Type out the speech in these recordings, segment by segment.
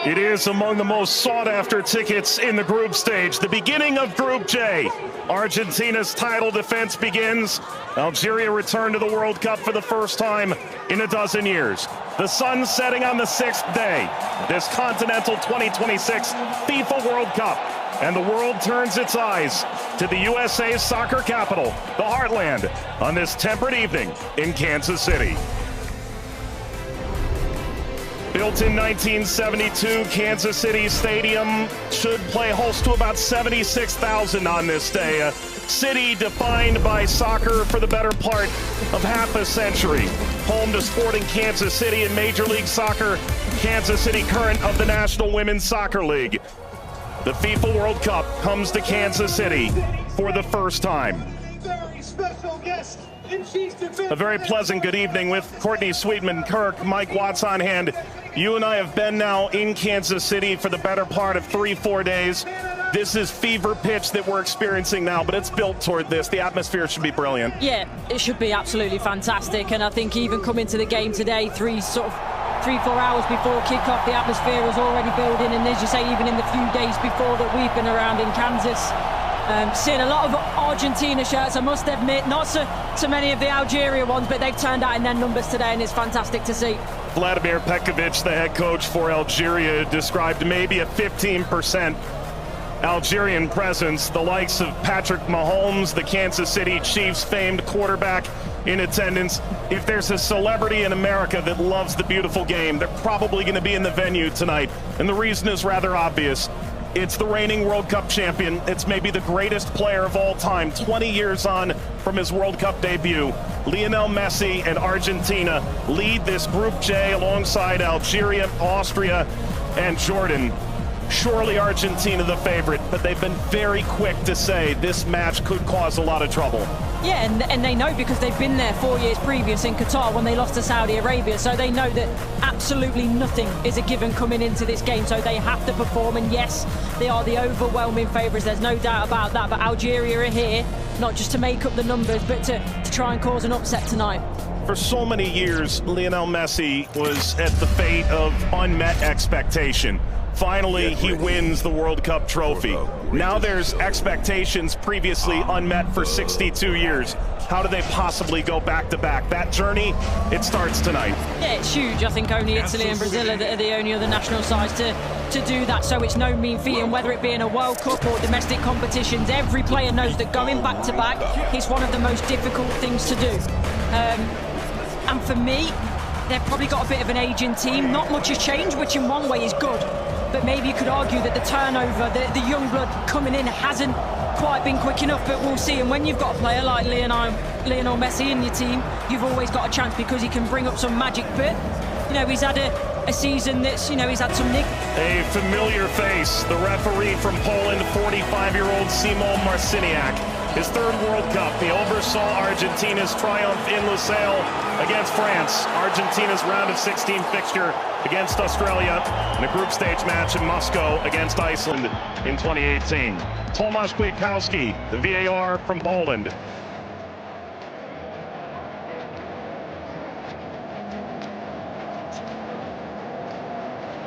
It is among the most sought-after tickets in the group stage. The beginning of Group J. Argentina's title defense begins. Algeria returned to the World Cup for the first time in a dozen years. The sun setting on the 6th day. This Continental 2026 FIFA World Cup. And the world turns its eyes to the USA's soccer capital, the Heartland, on this temperate evening in Kansas City. Built in 1972, Kansas City Stadium should play host to about 76,000 on this day. A city defined by soccer for the better part of half a century. Home to Sporting Kansas City in Major League Soccer, Kansas City Current of the National Women's Soccer League. The FIFA World Cup comes to Kansas City for the first time. A very pleasant good evening with Courtney Sweetman-Kirk, Mike Watts on hand. You and I have been now in Kansas City for the better part of 3-4 days. This is fever pitch that we're experiencing now, but it's built toward this. The atmosphere should be brilliant. Yeah, it should be absolutely fantastic. And I think even coming to the game today, 3-4 hours before kickoff, the atmosphere was already building. And as you say, even in the few days before that we've been around in Kansas, seeing a lot of Argentina shirts, I must admit, not so many of the Algeria ones, but they've turned out in their numbers today, and it's fantastic to see. Vladimir Petkovic, the head coach for Algeria, described maybe a 15% Algerian presence. The likes of Patrick Mahomes, the Kansas City Chiefs famed quarterback, in attendance. If there's a celebrity in America that loves the beautiful game, they're probably going to be in the venue tonight. And the reason is rather obvious. It's the reigning World Cup champion. It's maybe the greatest player of all time, 20 years on from his World Cup debut. Lionel Messi and Argentina lead this Group J alongside Algeria, Austria, and Jordan. Surely Argentina the favorite, but they've been very quick to say this match could cause a lot of trouble. Yeah, and they know because they've been there 4 years previous in Qatar when they lost to Saudi Arabia, so they know that absolutely nothing is a given coming into this game, so they have to perform. And yes, they are the overwhelming favourites, there's no doubt about that, but Algeria are here not just to make up the numbers, but to try and cause an upset tonight. For so many years, Lionel Messi was at the fate of unmet expectation. Finally, he wins the World Cup trophy. Now there's expectations previously unmet for 62 years. How do they possibly go back-to-back? That journey, it starts tonight. Yeah, it's huge. I think only Italy and Brazil are the only other national sides to do that, so it's no mean feat. And whether it be in a World Cup or domestic competitions, every player knows that going back-to-back is one of the most difficult things to do. And for me, they've probably got a bit of an aging team. Not much has changed, which in one way is good. But maybe you could argue that the turnover, the young blood coming in hasn't quite been quick enough, but we'll see. And when you've got a player like Lionel Messi in your team, you've always got a chance because he can bring up some magic. But, you know, he's had a season that's, you know, he's had some nick. A familiar face, the referee from Poland, 45-year-old Szymon Marciniak. His third World Cup, he oversaw Argentina's triumph in Lusail against France. Argentina's round of 16 fixture against Australia in a group stage match in Moscow against Iceland in 2018. Tomasz Kwiatkowski, the VAR from Poland.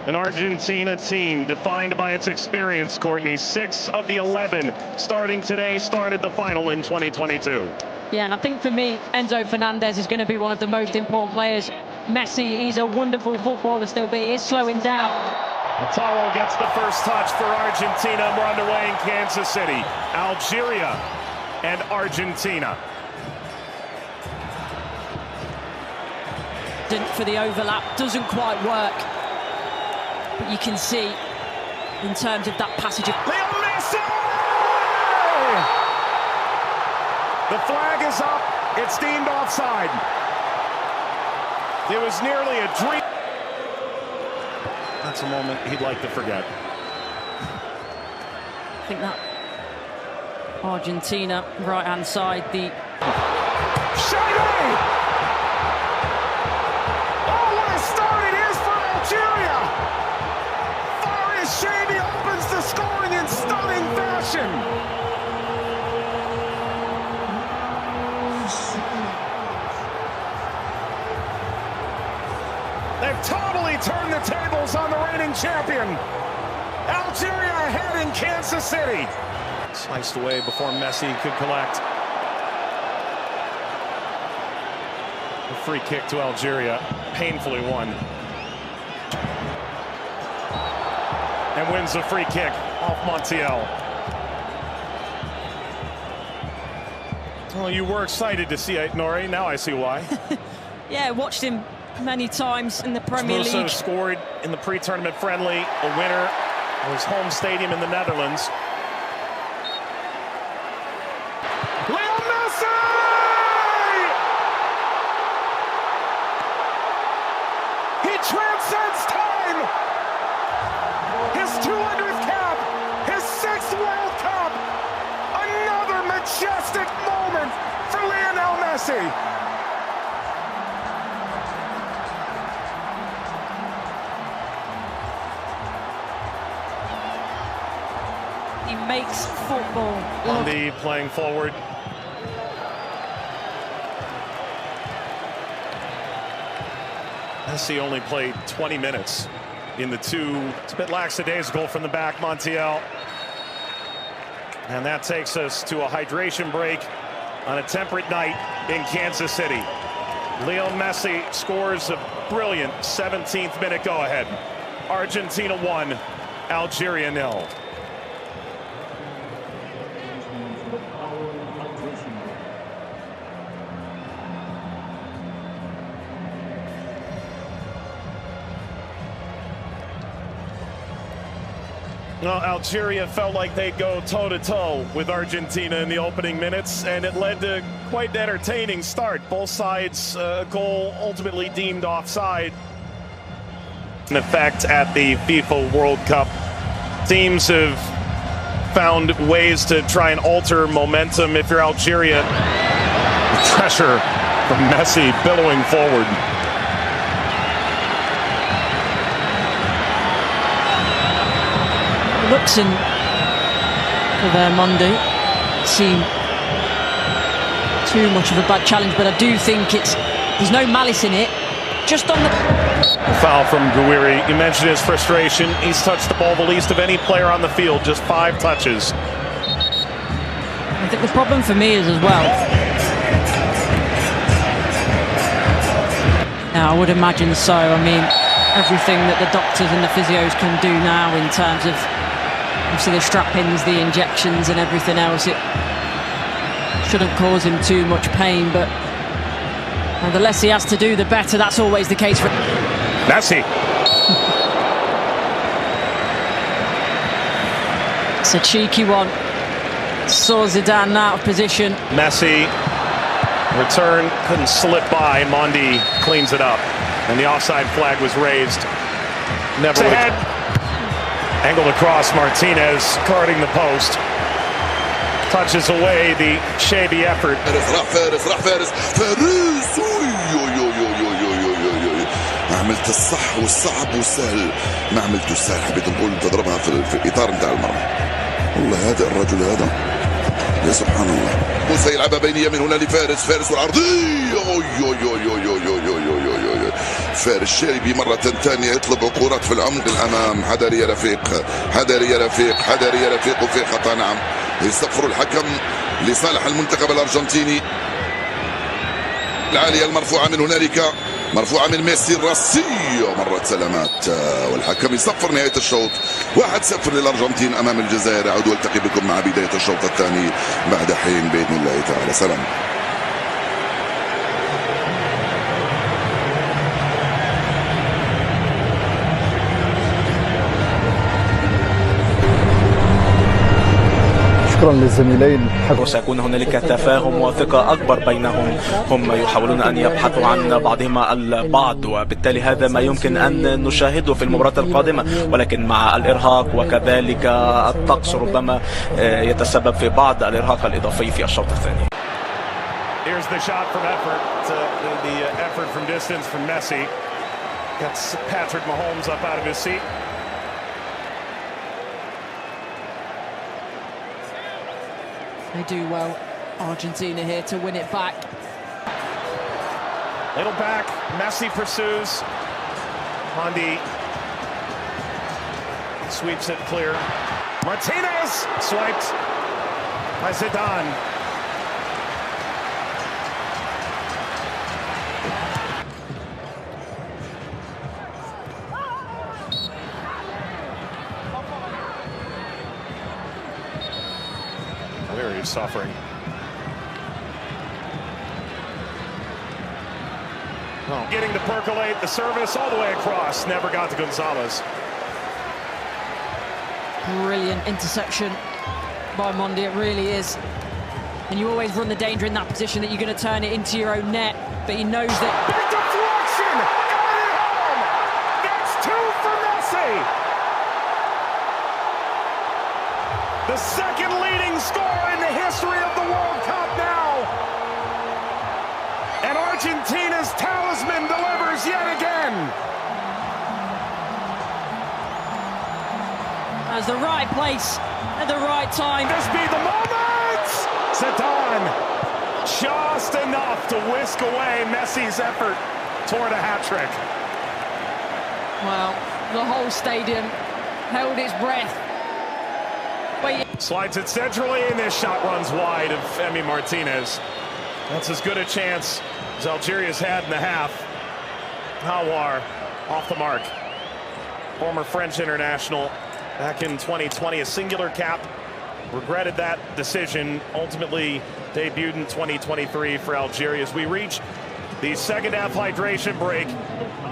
An Argentina team defined by its experience, Courtney. 6 of the 11 starting today started the final in 2022. Yeah, and I think for me, Enzo Fernandez is going to be one of the most important players. Messi, he's a wonderful footballer still, but he is slowing down. Taro gets the first touch for Argentina. We're underway in Kansas City. Algeria and Argentina. For the overlap, doesn't quite work. But you can see, in terms of that passage of... Leo Messi! The flag is up. It's deemed offside. It was nearly a dream. That's a moment he'd like to forget. I think that Argentina, right-hand side, the... Shady! Oh, what a start it is for Algeria! Shady opens the scoring in stunning fashion. They've totally turned the tables on the defending champion. Algeria ahead in Kansas City. Sliced away before Messi could collect. A free kick to Algeria, painfully won. And wins a free kick off Montiel. Well, you were excited to see it, Nori. Now I see why. Yeah, watched him many times in the Premier League. Also scored in the pre-tournament friendly, a winner of his home stadium in the Netherlands. Lionel Messi! He transcends time! His 200th cap, his 6th World Cup, another majestic moment for Lionel Messi. He makes football. Andy playing forward. Messi only played 20 minutes in the two. It's a bit lackadaisical from the back, Montiel. And that takes us to a hydration break on a temperate night in Kansas City. Lionel Messi scores a brilliant 17th minute go-ahead. Argentina 1, Algeria 0. Well, Algeria felt like they'd go toe-to-toe with Argentina in the opening minutes, and it led to quite an entertaining start. Both sides, goal ultimately deemed offside. In effect at the FIFA World Cup, teams have found ways to try and alter momentum. If you're Algeria, pressure from Messi billowing forward. Looks in for their Monday. Seem too much of a bad challenge, but I do think there's no malice in it. Just on the foul from Gouiri. You mentioned his frustration. He's touched the ball the least of any player on the field, just 5 touches. I think the problem for me is as well. Now, I would imagine so. I mean, everything that the doctors and the physios can do now in terms of obviously the strap-ins, the injections and everything else, it shouldn't cause him too much pain, but the less he has to do, the better. That's always the case for Messi. It's a cheeky one. Saw Zidane out of position. Messi, return, couldn't slip by. Mondi cleans it up, and the offside flag was raised. Never ahead. Angled across, Martinez guarding the post. Touches away the shabby effort. ما عملت الصح والصعب والسهل، ما عملت السهل. حبيت نقول تضربها في الإطار نتاع المرمى. والله هذا الرجل هذا يا سبحان الله. موسى يلعبها بينية من هنا لفارس، فارس والعرضية. فارس شاربي مرة ثانية يطلب كرات في العمق الأمام. حذر يا رفيق، حذر يا رفيق، حذر يا رفيق، وفي خطأ. نعم، يصفر الحكم لصالح المنتخب الأرجنتيني. العالية المرفوعة من هنالك، مرفوعة من ميسي الراسية، مرت سلامات، والحكم يصفر نهاية الشوط. 1-0 للأرجنتين أمام الجزائر. أعود والتقي بكم مع بداية الشوط الثاني بعد حين بإذن الله تعالى. سلام. شكرا للزميلين. وسيكون هنالك تفاهم وثقة أكبر بينهم. هم يحاولون أن يبحثوا عن بعضهما البعض، وبالتالي هذا ما يمكن أن نشاهده في المباراة القادمة، ولكن مع الإرهاق وكذلك الطقس ربما يتسبب في بعض الإرهاق الإضافي في الشوط الثاني. Here's the shot from effort. The effort from distance from Messi. Gets Patrick Mahomes up out of his seat. They do well, Argentina here to win it back. Little back, Messi pursues. Mondi Sweeps it clear. Martinez swiped by Zidane. Very suffering. Oh. Getting to percolate the service all the way across. Never got to Gonzalez. Brilliant interception by Mondi, it really is. And you always run the danger in that position that you're going to turn it into your own net, but he knows that. Big deflection! Got it home! That's 2 for Messi! The second leading scorer in the history of the World Cup now! And Argentina's talisman delivers yet again! That's the right place at the right time. This be the moment! Zidane, just enough to whisk away Messi's effort toward a hat-trick. Well, the whole stadium held its breath. Slides it centrally, and this shot runs wide of Emi Martinez. That's as good a chance as Algeria's had in the half. Hawar off the mark. Former French international back in 2020, a singular cap. Regretted that decision. Ultimately debuted in 2023 for Algeria as we reach the second half hydration break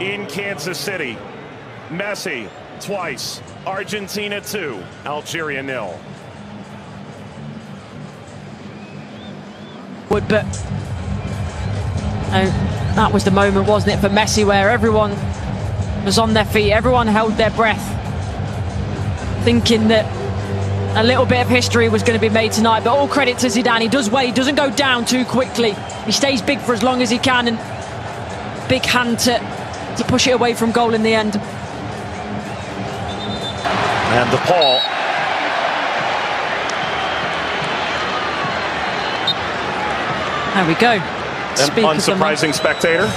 in Kansas City. Messi twice. Argentina 2, Algeria 0. But that was the moment, wasn't it, for Messi, where everyone was on their feet, everyone held their breath, thinking that a little bit of history was going to be made tonight. But all credit to Zidane. He does well, he doesn't go down too quickly. He stays big for as long as he can, and big hand to push it away from goal in the end. And DePaul. There we go. An unsurprising spectator.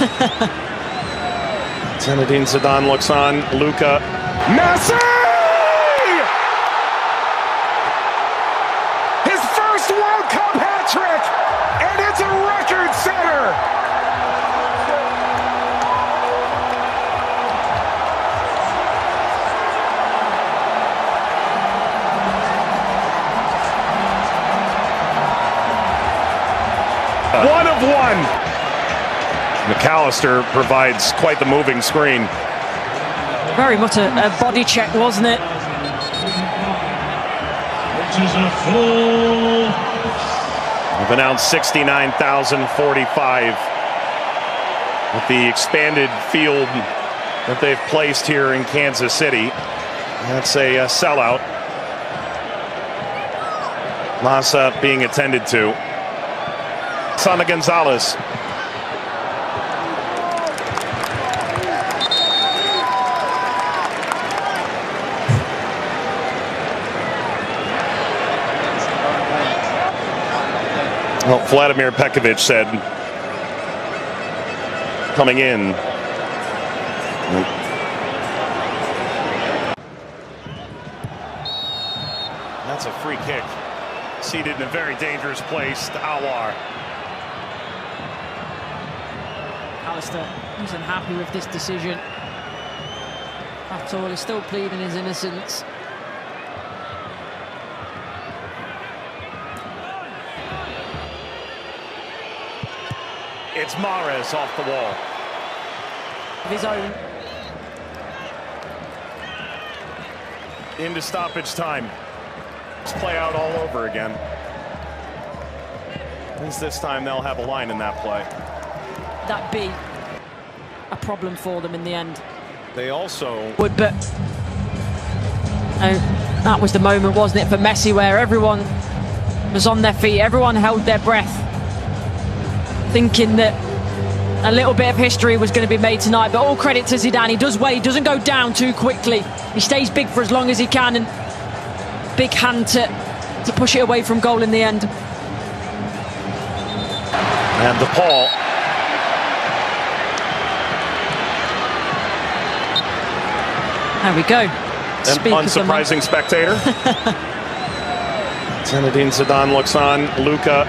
Zinedine Zidane looks on. Luka. Messi! His first World Cup hat-trick! And it's a record setter! One of one. McAllister provides quite the moving screen. Very much a body check, wasn't it? We've announced 69,045 with the expanded field that they've placed here in Kansas City. That's a sellout. Massa being attended to. Sana Gonzalez. Well, Vladimir Pekovic said coming in. That's a free kick. Seated in a very dangerous place to Hawar. Alistair isn't happy with this decision at all. He's still pleading his innocence. It's Mahrez off the wall. Of his own. Into stoppage time. Let's play out all over again. At least this time they'll have a line in that play. That be a problem for them in the end. They also But that was the moment, wasn't it, for Messi, where everyone was on their feet, everyone held their breath, thinking that a little bit of history was going to be made tonight. But all credit to Zidane. He does well, he doesn't go down too quickly. He stays big for as long as he can, and big hand to push it away from goal in the end. And DePaul. There we go. Speak unsurprising spectator. Zinedine Zidane looks on. Luka